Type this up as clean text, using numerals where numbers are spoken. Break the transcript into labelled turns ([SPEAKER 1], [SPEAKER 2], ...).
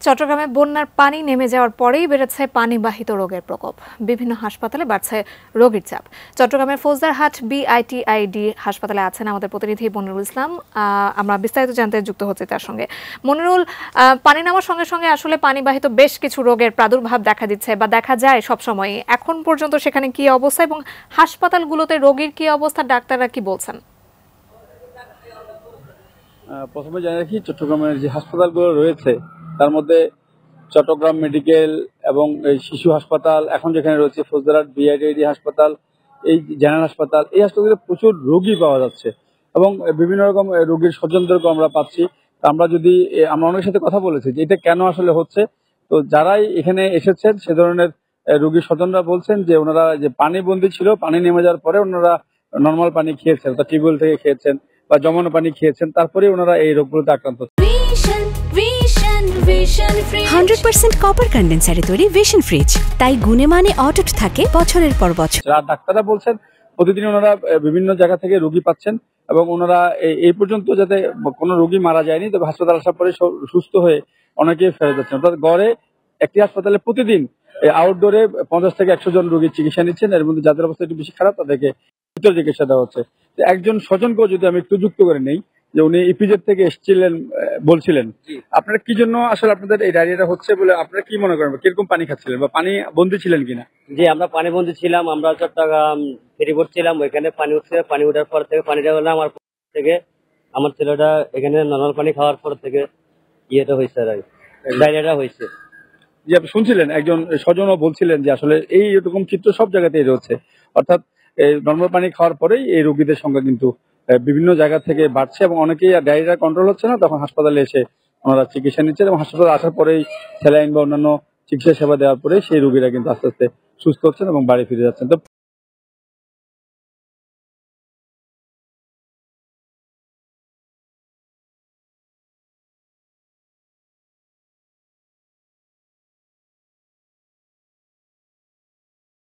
[SPEAKER 1] চট্টগ্রামে বন্যার পানি নেমে যাওয়ার পরেই বেড়েছে পানিবাহিত রোগের প্রকোপ। বিভিন্ন হাসপাতালে বাড়ছে রোগীর চাপ। চট্টগ্রামের ফৌজদারহাট বিআইটিআইডি হাসপাতালে আছেন আমাদের প্রতিনিধি মনিরুল ইসলাম। আমরা বিস্তারিত জানতে যুক্ত হচ্ছি তার সঙ্গে। মনিরুল, পানি নামার সঙ্গে সঙ্গে আসলে পানিবাহিত বেশ কিছু রোগের প্রাদুর্ভাব দেখা দিচ্ছে বা দেখা যায় সবসময়। এখন পর্যন্ত সেখানে কি অবস্থা এবং হাসপাতালগুলোতে রোগীর কি অবস্থা, ডাক্তাররা কি বলছেন?
[SPEAKER 2] প্রথমে জানিয়ে রাখি, চট্টগ্রামের যে হাসপাতালগুলো রয়েছে তার মধ্যে চট্টগ্রাম মেডিকেল এবং শিশু হাসপাতাল, এখন যেখানে রয়েছে ফৌজদারহাট বিআইটিআইডি হাসপাতাল, এই জেনারেল হাসপাতাল, এই হাসপাতালে প্রচুর রোগী পাওয়া যাচ্ছে এবং বিভিন্ন রকম রোগীর স্বজনদেরকে আমরা পাচ্ছি। আমরা অনেকের সাথে কথা বলেছি যে এটা কেন আসলে হচ্ছে। তো যারাই এখানে এসেছেন সে ধরনের রোগীর স্বজনরা বলছেন যে ওনারা যে পানি বন্দী ছিল, পানি নেমে যাওয়ার পরে ওনারা নর্মাল পানি খেয়েছেন, অর্থাৎ টিউবওয়েল থেকে খেয়েছেন বা জমানো পানি খেয়েছেন, তারপরে ওনারা এই রোগগুলোতে আক্রান্ত।
[SPEAKER 3] 100% কপার কন্ডেন্সারে তৈরি ভিশন ফ্রিজ, তাই গুণে মানে অটুট থাকে বছরের পর বছর।
[SPEAKER 2] ডাক্তাররা বলছেন প্রতিদিন ওনারা বিভিন্ন জায়গা থেকে রোগী পাচ্ছেন এবং ওনারা এই পর্যন্ত যাতে কোনো রোগী মারা যায়নি, তবে হাসপাতাল আসার পরে সুস্থ হয়ে অনেকেই ফেরত যাচ্ছেন। অর্থাৎ গড়ে একটি হাসপাতালে প্রতিদিন আউটডোরে 50 থেকে 100 জন রোগীর চিকিৎসা নিচ্ছেন। এর মধ্যে যাদের অবস্থা একটু বেশি খারাপ তাদেরকে ভিতর চিকিৎসা দেওয়া হচ্ছে। একজন স্বজনকেও যদি আমি একটু যুক্ত করে নেই, যে উনি ইপিজেড থেকে এসেছিলেন বলছিলেন, আপনারা কি জন্য আসলে আপনাদের এই ডায়রিয়াটা হচ্ছে বলে আপনারা কি মনে করেন, কিরকম পানি খাচ্ছিলেন বা পানি বন্দী ছিলেন কিনা?
[SPEAKER 4] জি, আমরা পানি বন্দী ছিলাম। আমরা চট্টগ্রাম ফেরিবোট ছিলাম, ওইখানে পানি উঠছে। পানি ওঠার পর থেকে পানিটা হলো আমার ছেলেটা এখানে নর্মাল পানি খাওয়ার পর থেকে ইয়েটা হয়েছে, ডায়রিয়াটা হয়েছে।
[SPEAKER 2] যে আপনি শুনছিলেন একজন স্বজনও বলছিলেন যে আসলে এই এরকম চিত্র সব জায়গাতেই রয়েছে, অর্থাৎ নর্মাল পানি খাওয়ার পরেই এই রোগীদের সংখ্যা কিন্তু বিভিন্ন জায়গা থেকে বাড়ছে এবং অনেকেই ডায়রিয়া কন্ট্রোল হচ্ছে না, তখন হাসপাতালে এসে ওনারা চিকিৎসা নিচ্ছেন এবং হাসপাতালে আসার পরেই স্যালাইন বা অন্যান্য চিকিৎসা সেবা দেওয়ার পরে সেই রোগীরা কিন্তু আস্তে আস্তে সুস্থ হচ্ছেন এবং বাড়ি ফিরে যাচ্ছেন। তো